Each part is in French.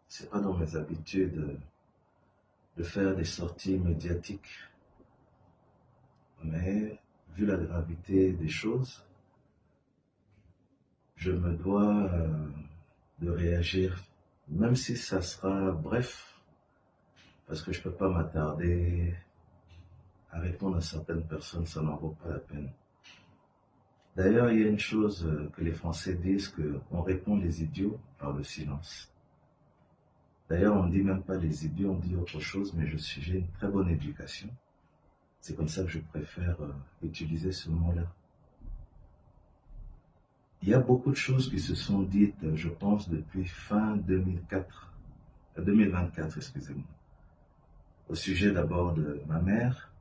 C'est pas dans mes habitudes de faire des sorties médiatiques, mais vu la gravité des choses, je me dois de réagir, même si ça sera bref, parce que je peux pas m'attarder à répondre à certaines personnes, ça n'en vaut pas la peine. D'ailleurs, il y a une chose que les Français disent, qu'on répond les idiots par le silence. D'ailleurs, on ne dit même pas les idiots, on dit autre chose, mais j'ai une très bonne éducation. C'est comme ça que je préfère utiliser ce mot-là. Il y a beaucoup de choses qui se sont dites, je pense, depuis fin 2024, excusez-moi. Au sujet d'abord de ma mère,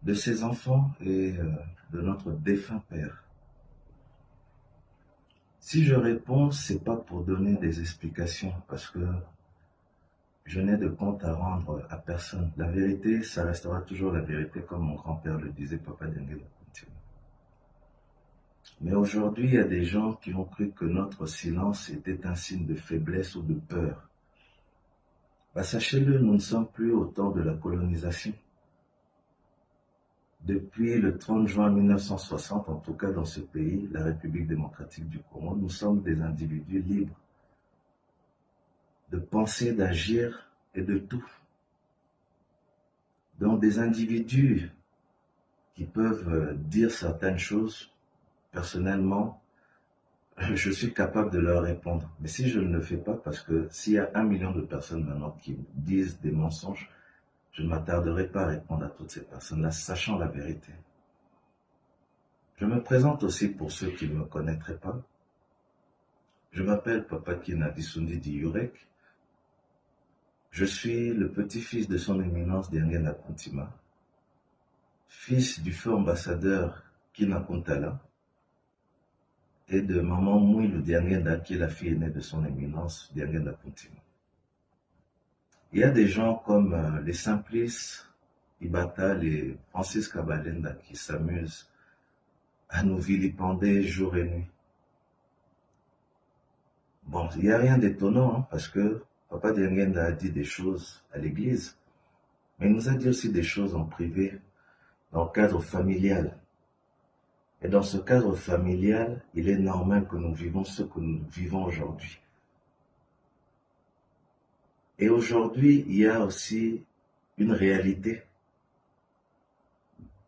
de ses enfants et de notre défunt père. Si je réponds, c'est pas pour donner des explications, parce que je n'ai de compte à rendre à personne. La vérité, ça restera toujours la vérité, comme mon grand-père le disait, Papa Dengue. Mais aujourd'hui, il y a des gens qui ont cru que notre silence était un signe de faiblesse ou de peur. Sachez-le, nous ne sommes plus au temps de la colonisation. Depuis le 30 juin 1960, en tout cas dans ce pays, la République démocratique du Congo, nous sommes des individus libres de penser, d'agir et de tout. Donc des individus qui peuvent dire certaines choses, personnellement, je suis capable de leur répondre. Mais si je ne le fais pas, parce que s'il y a 1 million de personnes maintenant qui disent des mensonges, je ne m'attarderai pas à répondre à toutes ces personnes-là, sachant la vérité. Je me présente aussi pour ceux qui ne me connaîtraient pas. Je m'appelle Papa Kina Disundi Diyurek. Je suis le petit-fils de son éminence Diangena Kuntima, fils du feu ambassadeur Kina Kuntala et de maman Mouilou Diangena, qui est la fille aînée de son éminence Diangena Kuntima. Il y a des gens comme les Simplices, Ibata, les Francis Kabalenda qui s'amusent à nous vilipender jour et nuit. Bon, il n'y a rien d'étonnant, hein, parce que Papa Diangenda a dit des choses à l'église, mais il nous a dit aussi des choses en privé, dans le cadre familial. Et dans ce cadre familial, il est normal que nous vivons ce que nous vivons aujourd'hui. Et aujourd'hui, il y a aussi une réalité.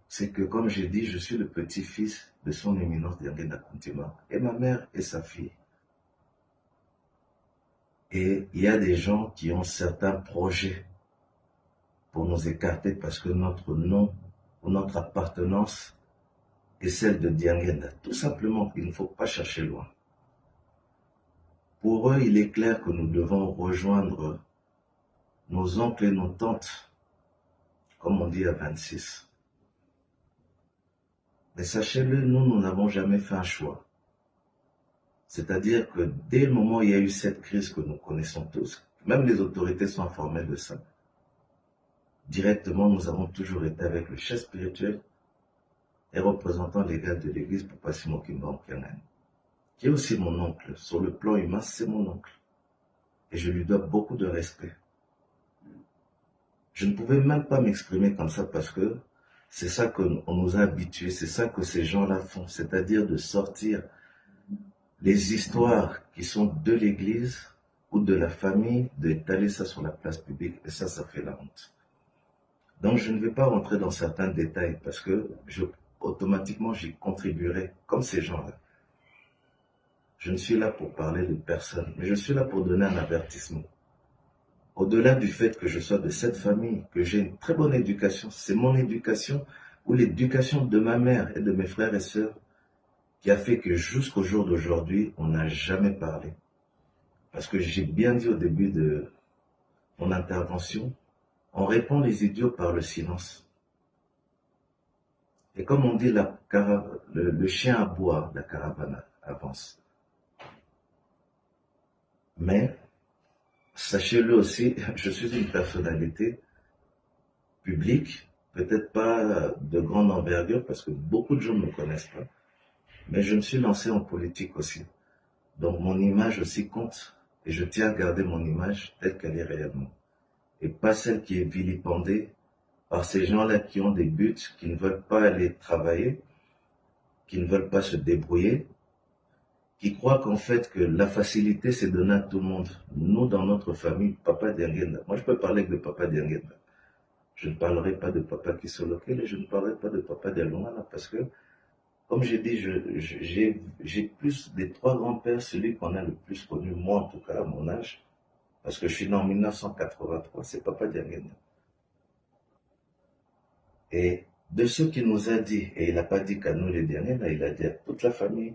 C'est que, comme j'ai dit, je suis le petit-fils de son éminence Diangena Kuntima, et ma mère est sa fille. Et il y a des gens qui ont certains projets pour nous écarter parce que notre nom ou notre appartenance est celle de Diangena. Tout simplement, il ne faut pas chercher loin. Pour eux, il est clair que nous devons rejoindre nos oncles et nos tantes, comme on dit à 26. Mais sachez-le, nous n'avons jamais fait un choix. C'est-à-dire que dès le moment où il y a eu cette crise que nous connaissons tous, même les autorités sont informées de ça. Directement, nous avons toujours été avec le chef spirituel et représentant légal de l'église, Papa Simon Kimba Onkianan, qui est aussi mon oncle. Sur le plan humain, c'est mon oncle. Et je lui dois beaucoup de respect. Je ne pouvais même pas m'exprimer comme ça parce que c'est ça qu'on nous a habitués, c'est ça que ces gens-là font, c'est-à-dire de sortir les histoires qui sont de l'église ou de la famille, d'étaler ça sur la place publique, et ça fait la honte. Donc je ne vais pas rentrer dans certains détails parce que automatiquement j'y contribuerai comme ces gens-là. Je ne suis là pour parler de personne, mais je suis là pour donner un avertissement. Au-delà du fait que je sois de cette famille, que j'ai une très bonne éducation, c'est mon éducation ou l'éducation de ma mère et de mes frères et sœurs qui a fait que jusqu'au jour d'aujourd'hui, on n'a jamais parlé. Parce que j'ai bien dit au début de mon intervention, on répond les idiots par le silence. Et comme on dit, le chien aboie, la caravane avance. Mais, sachez-le aussi, je suis une personnalité publique, peut-être pas de grande envergure, parce que beaucoup de gens ne me connaissent pas. Mais je me suis lancé en politique aussi. Donc mon image aussi compte. Et je tiens à garder mon image telle qu'elle est réellement. Et pas celle qui est vilipendée par ces gens-là qui ont des buts, qui ne veulent pas aller travailler, qui ne veulent pas se débrouiller, qui croient qu'en fait que la facilité c'est donné à tout le monde. Nous, dans notre famille, Papa Diangenda, moi je peux parler que de Papa Diangenda. Je ne parlerai pas de Papa Kisolokele et je ne parlerai pas de Papa Dialungana parce que, comme j'ai dit, j'ai plus des trois grands-pères, celui qu'on a le plus connu, moi en tout cas à mon âge, parce que je suis né en 1983, c'est Papa Diangenda. Et de ce qu'il nous a dit, et il n'a pas dit qu'à nous les derniers, là, il a dit à toute la famille,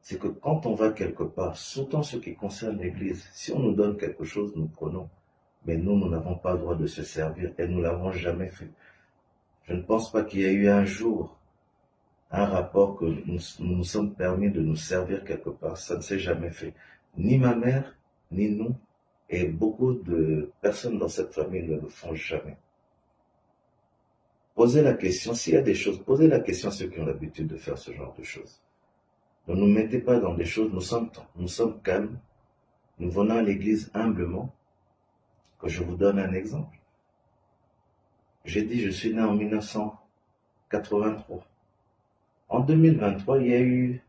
c'est que quand on va quelque part, surtout en ce qui concerne l'Église, si on nous donne quelque chose, nous prenons. Mais nous n'avons pas le droit de se servir et nous ne l'avons jamais fait. Je ne pense pas qu'il y ait eu un jour un rapport que nous sommes permis de nous servir quelque part. Ça ne s'est jamais fait. Ni ma mère, ni nous, et beaucoup de personnes dans cette famille ne le font jamais. Posez la question, s'il y a des choses, posez la question à ceux qui ont l'habitude de faire ce genre de choses. Ne nous mettez pas dans des choses, nous sommes calmes, nous venons à l'église humblement, que je vous donne un exemple. J'ai dit, je suis né en 1983. En 2023, il y a eu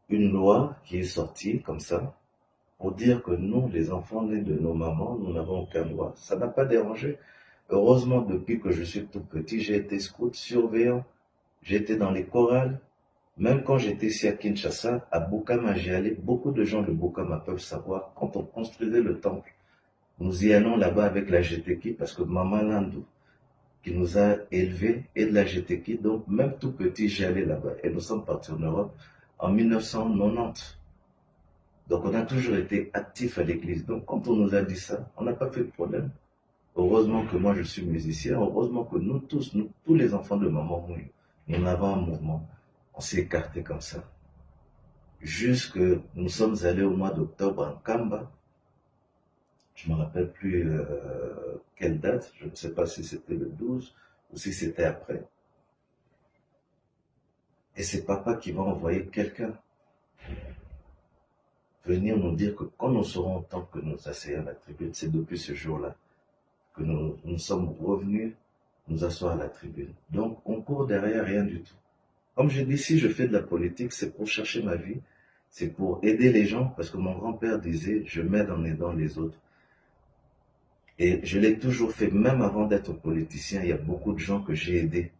une loi qui est sortie comme ça, pour dire que nous, les enfants nés de nos mamans, nous n'avons aucun droit. Ça n'a pas dérangé. Heureusement, depuis que je suis tout petit, j'ai été scout, surveillant, j'étais dans les chorales. Même quand j'étais ici à Kinshasa, à Bukama, j'y allais. Beaucoup de gens de Bukama peuvent savoir, quand on construisait le temple, nous y allons là-bas avec la GTK parce que Maman Landou, qui nous a élevés, est de la GTK. Donc, même tout petit, j'y allais là-bas. Et nous sommes partis en Europe en 1990. Donc, on a toujours été actifs à l'église. Donc, quand on nous a dit ça, on n'a pas fait de problème. Heureusement que moi, je suis musicien. Heureusement que nous tous, tous les enfants de Maman Mouille, nous avons un mouvement. On s'est écartés comme ça. Jusque nous sommes allés au mois d'octobre en Kamba. Je ne me rappelle plus quelle date. Je ne sais pas si c'était le 12 ou si c'était après. Et c'est papa qui va envoyer quelqu'un venir nous dire que quand nous serons au temple que nous asseyons à la tribune, c'est depuis ce jour-là que nous sommes revenus nous asseoir à la tribune. Donc, on court derrière rien du tout. Comme je dis, si je fais de la politique, c'est pour chercher ma vie, c'est pour aider les gens, parce que mon grand-père disait, je m'aide en aidant les autres. Et je l'ai toujours fait, même avant d'être politicien, il y a beaucoup de gens que j'ai aidés.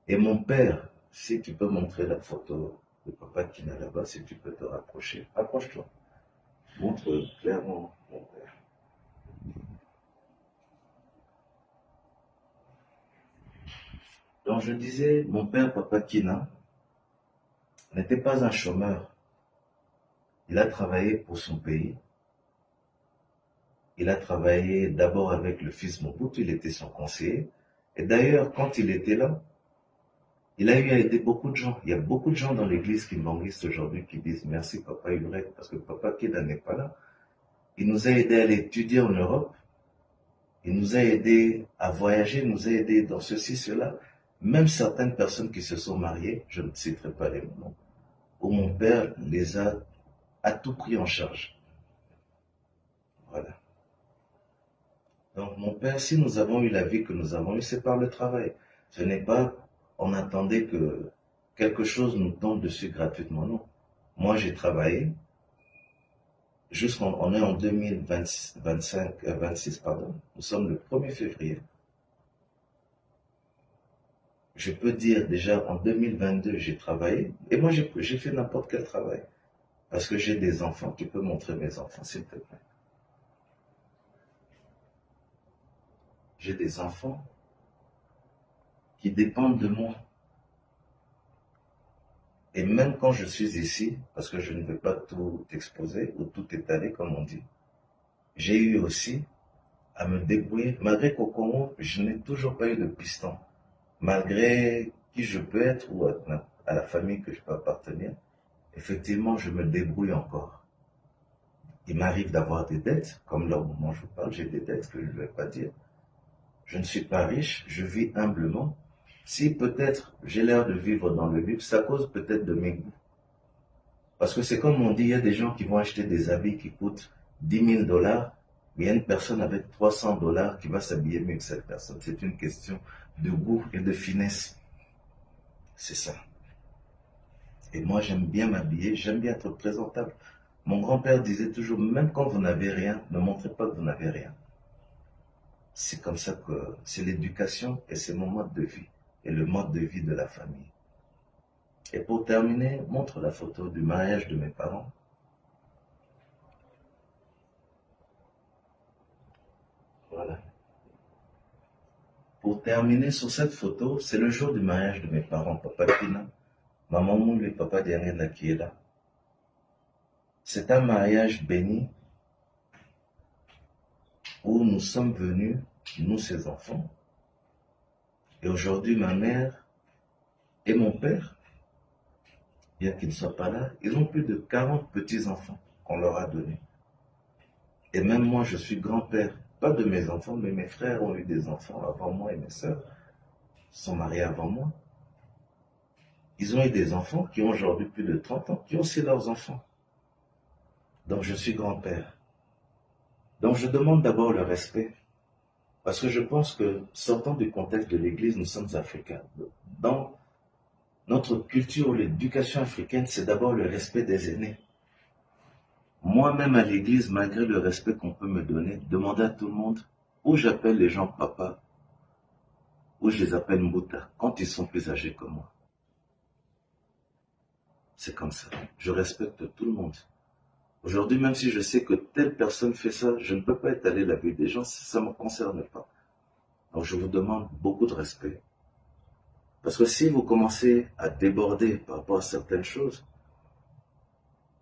Et mon père, si tu peux montrer la photo de papa qui est là-bas, si tu peux te rapprocher, approche-toi. Montre clairement mon père. Donc je disais, mon père, Papa Kina, n'était pas un chômeur. Il a travaillé pour son pays. Il a travaillé d'abord avec le fils Mobutu, il était son conseiller. Et d'ailleurs, quand il était là, il a eu à aider beaucoup de gens. Il y a beaucoup de gens dans l'église qui m'enregistrent aujourd'hui qui disent merci Papa Ulrich, parce que Papa Kina n'est pas là. Il nous a aidés à aller étudier en Europe. Il nous a aidés à voyager, il nous a aidés dans ceci, cela. Même certaines personnes qui se sont mariées, je ne citerai pas les noms, où mon père les a à tout pris en charge. Voilà. Donc mon père, si nous avons eu la vie que nous avons eue, c'est par le travail. Ce n'est pas, on attendait que quelque chose nous tombe dessus gratuitement, non. Moi j'ai travaillé, on est en 2026, pardon. Nous sommes le 1er février. Je peux dire déjà en 2022, j'ai travaillé. Et moi, j'ai fait n'importe quel travail. Parce que j'ai des enfants. Tu peux montrer mes enfants, s'il te plaît. J'ai des enfants qui dépendent de moi. Et même quand je suis ici, parce que je ne veux pas tout exposer ou tout étaler, comme on dit, j'ai eu aussi à me débrouiller. Malgré qu'au Congo, je n'ai toujours pas eu de piston. Malgré qui je peux être ou à la famille que je peux appartenir, effectivement, je me débrouille encore. Il m'arrive d'avoir des dettes, comme là au moment où je vous parle, j'ai des dettes que je ne vais pas dire. Je ne suis pas riche, je vis humblement. Si peut-être j'ai l'air de vivre dans le luxe, ça cause peut-être de mes goûts. Parce que c'est comme on dit, il y a des gens qui vont acheter des habits qui coûtent 10 000 $, mais il y a une personne avec 300 $ qui va s'habiller mieux que cette personne. C'est une question de goût et de finesse. C'est ça. Et moi, j'aime bien m'habiller, j'aime bien être présentable. Mon grand-père disait toujours, même quand vous n'avez rien, ne montrez pas que vous n'avez rien. C'est comme ça que c'est l'éducation et c'est mon mode de vie et le mode de vie de la famille. Et pour terminer, montre la photo du mariage de mes parents. Voilà. Pour terminer sur cette photo, c'est le jour du mariage de mes parents, Papa Kina, Maman Moulou et Papa Diangela qui est là. C'est un mariage béni où nous sommes venus, nous ses enfants. Et aujourd'hui, ma mère et mon père, bien qu'ils ne soient pas là, ils ont plus de 40 petits-enfants qu'on leur a donnés. Et même moi, je suis grand-père, pas de mes enfants, mais mes frères ont eu des enfants avant moi et mes sœurs sont mariés avant moi. Ils ont eu des enfants qui ont aujourd'hui plus de 30 ans, qui ont aussi leurs enfants. Donc je suis grand-père. Donc je demande d'abord le respect, parce que je pense que, sortant du contexte de l'Église, nous sommes africains. Dans notre culture, l'éducation africaine, c'est d'abord le respect des aînés. Moi-même à l'Église, malgré le respect qu'on peut me donner, demander à tout le monde où j'appelle les gens papa, où je les appelle Mbouta, quand ils sont plus âgés que moi. C'est comme ça. Je respecte tout le monde. Aujourd'hui, même si je sais que telle personne fait ça, je ne peux pas étaler la vie des gens si ça ne me concerne pas. Donc je vous demande beaucoup de respect. Parce que si vous commencez à déborder par rapport à certaines choses,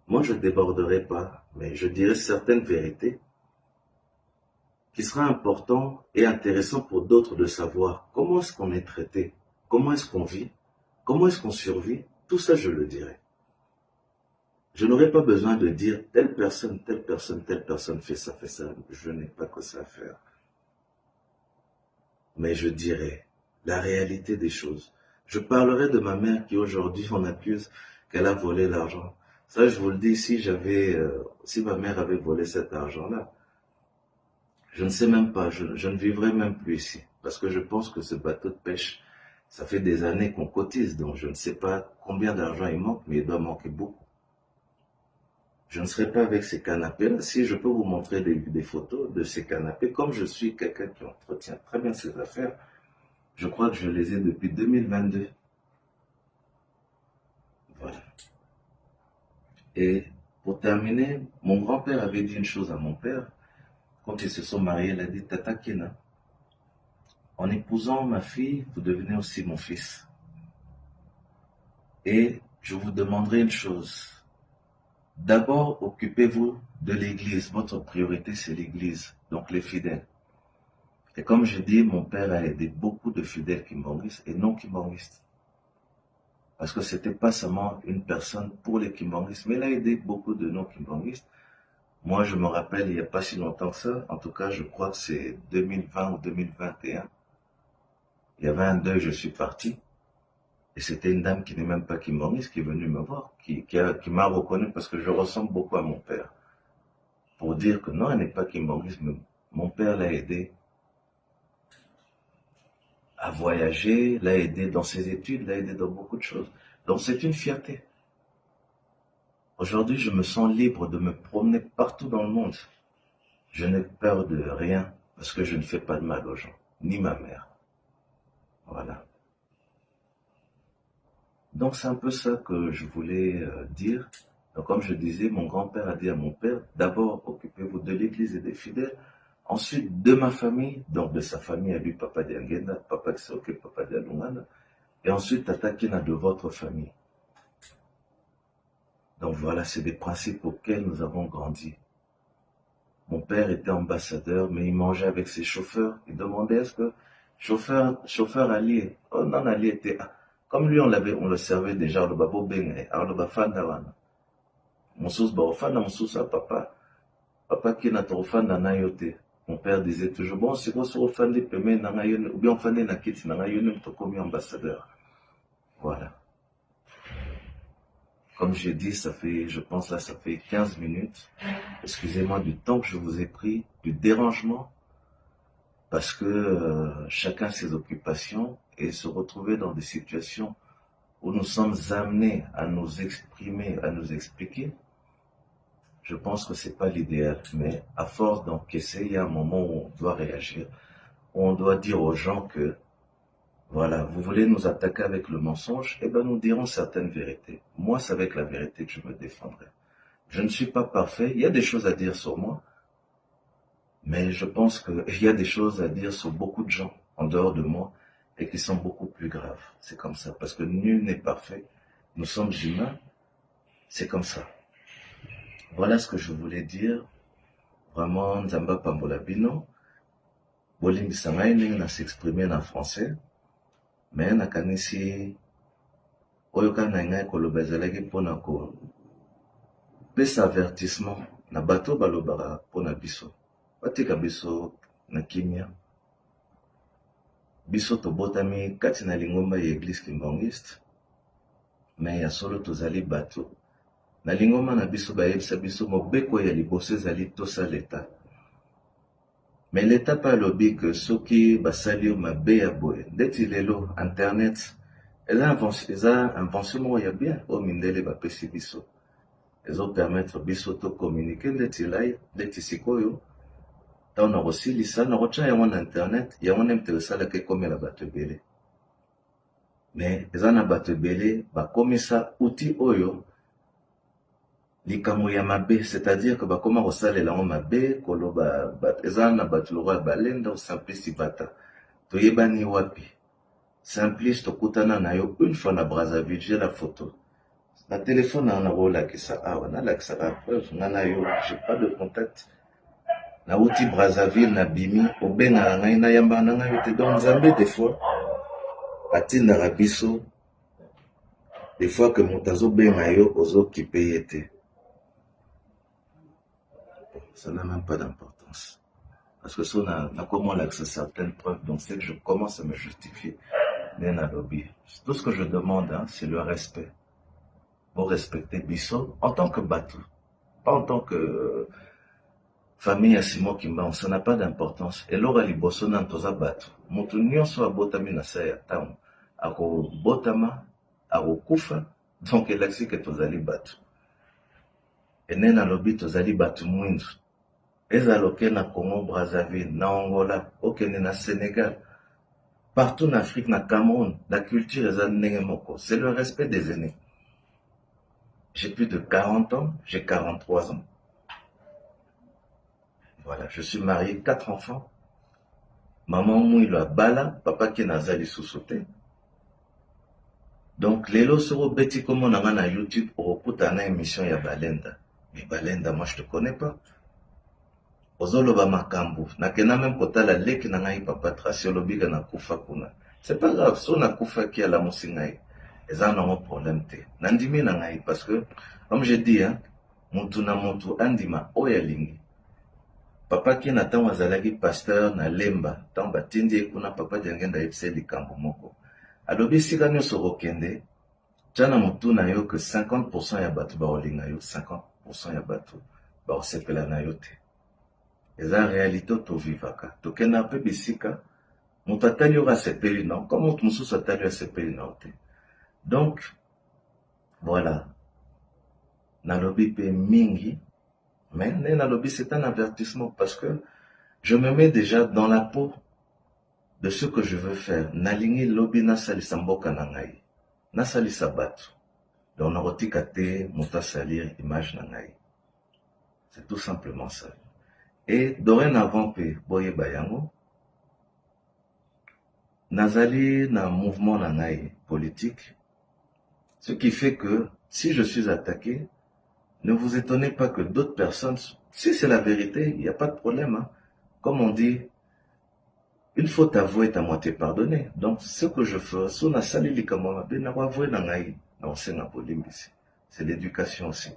moi je ne déborderai pas, mais je dirai certaines vérités qui sera important et intéressant pour d'autres de savoir comment est-ce qu'on est traité, comment est-ce qu'on vit, comment est-ce qu'on survit, tout ça je le dirai. Je n'aurai pas besoin de dire telle personne fait ça, je n'ai pas que ça à faire. Mais je dirai la réalité des choses. Je parlerai de ma mère qui aujourd'hui on accuse qu'elle a volé l'argent. Ça je vous le dis, si ma mère avait volé cet argent-là, je ne sais même pas, je ne vivrai même plus ici. Parce que je pense que ce bateau de pêche, ça fait des années qu'on cotise, donc je ne sais pas combien d'argent il manque, mais il doit manquer beaucoup. Je ne serai pas avec ces canapés-là. Si je peux vous montrer des photos de ces canapés, comme je suis quelqu'un qui entretient très bien ses affaires, je crois que je les ai depuis 2022. Voilà. Et pour terminer, mon grand-père avait dit une chose à mon père. Quand ils se sont mariés, il a dit, Tata Kina, en épousant ma fille, vous devenez aussi mon fils. Et je vous demanderai une chose. D'abord, occupez-vous de l'Église. Votre priorité, c'est l'Église, donc les fidèles. Et comme je dis, mon père a aidé beaucoup de fidèles kimbanguistes et non kimbanguistes. Parce que ce n'était pas seulement une personne pour les kimbanguistes, mais il a aidé beaucoup de non-kimbanguistes. Moi, je me rappelle, il n'y a pas si longtemps que ça, en tout cas, je crois que c'est 2020 ou 2021. Il y avait un deuil, je suis parti. Et c'était une dame qui n'est même pas kimbanguiste qui est venue me voir, qui m'a reconnu parce que je ressemble beaucoup à mon père. Pour dire que non, elle n'est pas kimbanguiste, mais mon père l'a aidé à voyager, l'a aidé dans ses études, l'a aidé dans beaucoup de choses. Donc c'est une fierté. Aujourd'hui, je me sens libre de me promener partout dans le monde. Je n'ai peur de rien parce que je ne fais pas de mal aux gens, ni ma mère. Voilà. Donc c'est un peu ça que je voulais dire. Donc comme je disais, mon grand-père a dit à mon père, d'abord occupez-vous de l'église et des fidèles, ensuite de ma famille, donc de sa famille à lui, Papa Diangenda, Papa qui s'occupe, Papa Dialungana, et ensuite Tata Kina de votre famille. Donc voilà, c'est des principes auxquels nous avons grandi. Mon père était ambassadeur, mais il mangeait avec ses chauffeurs. Il demandait est-ce que chauffeur allié, oh non, allié était, comme lui on le servait déjà, le babo beng, alors le bafanda wana. Moussous baofanda, moussous à papa qui n'a trop fanda na yote. Mon père disait toujours, bon, c'est quoi sur offandi peme na yone, ou bien offandi na kiti na yone, m'to comme ambassadeur. Voilà. Comme j'ai dit, ça fait, je pense là, ça fait 15 minutes. Excusez-moi du temps que je vous ai pris, du dérangement, parce que chacun ses occupations et se retrouver dans des situations où nous sommes amenés à nous exprimer, à nous expliquer, je pense que c'est pas l'idéal. Mais à force d'encaisser, il y a un moment où on doit réagir, où on doit dire aux gens que, voilà, vous voulez nous attaquer avec le mensonge, eh bien nous dirons certaines vérités. Moi, c'est avec la vérité que je me défendrai. Je ne suis pas parfait, il y a des choses à dire sur moi, mais je pense qu'il y a des choses à dire sur beaucoup de gens en dehors de moi et qui sont beaucoup plus graves. C'est comme ça, parce que nul n'est parfait. Nous sommes humains, c'est comme ça. Voilà ce que je voulais dire. Vraiment, Nzamba Pambola Bino. Bolim Sangaï n'a s'exprimer en français, mais nakanisi oyoka na ngai koloba ezalaki mpona kopesa avertissement na bato balobaka mpona biso. Batika biso na kimia. Biso tobotami kati na lingomba ya Église Kimbangiste, mais ya solo tozali bato. Na lingomba na biso bayebisa biso mobeko ya liboso ezali tosa l'État. Mais l'État pa alobi que soki basali yo mabe ya boye, ndeti lelo internet eza invention moko ya bien oyo mindele bapesi biso. Ezopermettre biso to communiquer ndeti live, ndeti sikoyo ntango na kosilisa na kotya yango na internet, yango nde mpe esalaka ekomela bato ebele. Mais eza na bato ebele bakomisa outil oyo likambo ya mabe, c'est-à-dire que bakoma kosalela yango mabe, koloba eza na bato lokola balenda o Simplice Bata. Toyebani wapi? Simplice tokutana na yo une fois na Brazzaville, j'ai la photo. Na téléphone na kolakisa awa, nalakisaka preuve nga na yo, j'ai pas de contact. Na uti Brazzaville na bimi, obengaka ngai na yamba na ngai yo te. Donc Nzambe des fois atindaka biso, des fois que moto azobenga yo ozokipe ye te. Ça n'a même pas d'importance. Parce que ça, on a comment l'accès à certaines preuves. Donc, c'est que je commence à me justifier. Tout ce que je demande, hein, c'est le respect. Pour respecter Bissot en tant que bateau. Pas en tant que famille à Simon Kimba. Ça n'a pas d'importance. Et l'ora li bosso nan toza bateau. Moto nyonso a botami na sa ya tamu. Ako botama, ako kufa. Donc, il a dit que tozali bateau. Et nena lobi tozali bateau mwindu. Ezaloke na Congo Brazzaville, na Angola, okene na Sénégal, partout en Afrique, na Cameroun, la culture est moko. C'est le respect des aînés. J'ai plus de 40 ans, j'ai 43 ans. Voilà, je suis marié, 4 enfants. Maman mouilo bala, papa qui nazali sous-sauté. Donc, lelo soro beti comme on a na YouTube, orokuta na émission ya Balenda. Mais Balenda, moi je te connais pas. Ozoloba makambu, nakena même kotala leki na ngai papa Tracy olobika na kufa kuna. C'est pas grave, so na kufa ki ala musingai. Eza na mo problème te. Nandimi na ngai parce que comme je dis hein, mutu na mutu andima oya lingi. Papa ki na tango azalaki pasteur na Lemba, tango batindi kuna papa jangenda epse likambo moko. Alobi sika nyonso okende, tana mutu na yo que 50% ya bato ba olinga yo, 50% ya bato ba osepela na yo te. Et en réalité, tu vivaka. Tu kena pe bisika, mutu atali yo asepeli non, comme mutu mususu atali yo asepeli non te. Donc, voilà. Nalobi pe mingi, mais nalobi c'est un avertissement parce que je me mets déjà dans la peau de ce que je veux faire. Nalingi lobi nasalisa mboka na ngai. Nasalisa batu. Donc, narotika te mutu salir image na ngai. C'est tout simplement ça. Et dorénavant, boye bayango, nazali na mouvement nangai politique, ce qui fait que si je suis attaqué, ne vous étonnez pas que d'autres personnes, si c'est la vérité, il n'y a pas de problème. Hein. Comme on dit, une faute avouée est à moitié pardonnée. Donc, ce que je fais, c'est l'éducation aussi.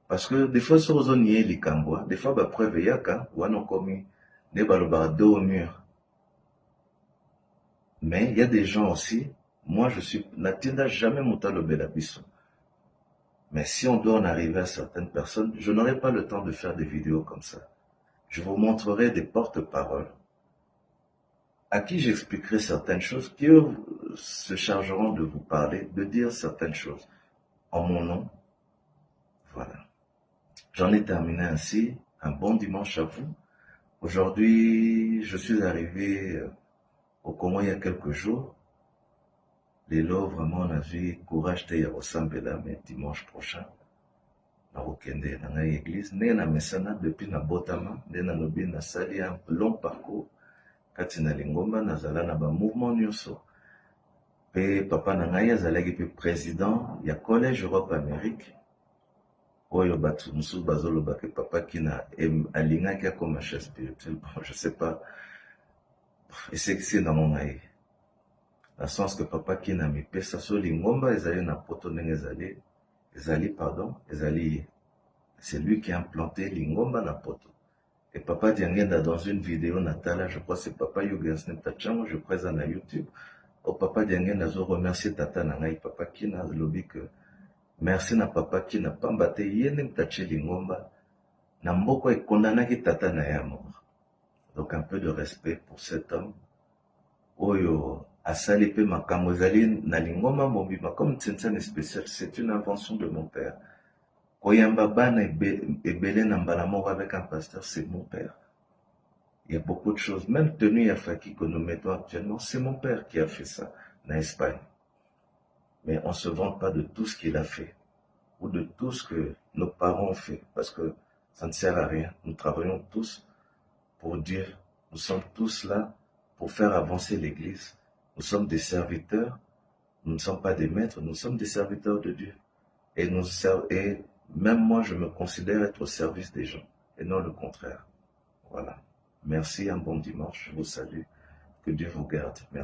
Parce que des fois, sur zone yé likamboa, des fois, bah, preuve yaka, ou anon commis, des balobara dos au mur. Mais il y a des gens aussi, moi je suis, n'atteindra jamais mon talobé la biso. Mais si on doit en arriver à certaines personnes, je n'aurai pas le temps de faire des vidéos comme ça. Je vous montrerai des porte-paroles à qui j'expliquerai certaines choses, qui eux se chargeront de vous parler, de dire certaines choses en mon nom. Voilà. J'en ai terminé ainsi. Un bon dimanche à vous. Aujourd'hui, je suis arrivé au Congo il y a quelques jours. Les lots, vraiment, on a vu courage de Yarosambela, mais dimanche prochain, na Okende, dans l'église. Né na Messana depuis na Botama, né na Nobi na Sali, un long parcours. Katina Lingomba, nazala na ba mouvement nyonso. Pe papa na ngai azalaki pe président ya Collège Europe Amérique. Oyo batu musu bazoloba ke papa kina alingaki akoma chef spirituel. Bon, je sais pas. Et c'est dans mon ngai. Dans le sens que papa kina mi pesa so Lingomba ezali na poto ndenge ezali. C'est lui qui a implanté Lingomba na poto. Et papa Diangenda dans une vidéo natala, je crois c'est papa Yugens Netachango, je présente à YouTube. Au papa Diangenda zo remercier tata na ngai papa kina lobi que merci na papa kina pambate yene mtache Lingomba na mboko e kondanaki tata na ya mort. Donc un peu de respect pour cet homme. Oyo asali pe makambo ezali na Lingomba mobima comme Tsentsane spécial, c'est une invention de mon père. Koyamba bana ebele na mbala moko avec un pasteur, c'est mon père. Il y a beaucoup de choses, même tenue à Faki que nous mettons actuellement, c'est mon père qui a fait ça, en Espagne. Mais on ne se vante pas de tout ce qu'il a fait, ou de tout ce que nos parents ont fait, parce que ça ne sert à rien. Nous travaillons tous pour Dieu, nous sommes tous là pour faire avancer l'Église. Nous sommes des serviteurs, nous ne sommes pas des maîtres, nous sommes des serviteurs de Dieu. Et même moi, je me considère être au service des gens, et non le contraire. Voilà. Merci, un bon dimanche, je vous salue, que Dieu vous garde. Merci.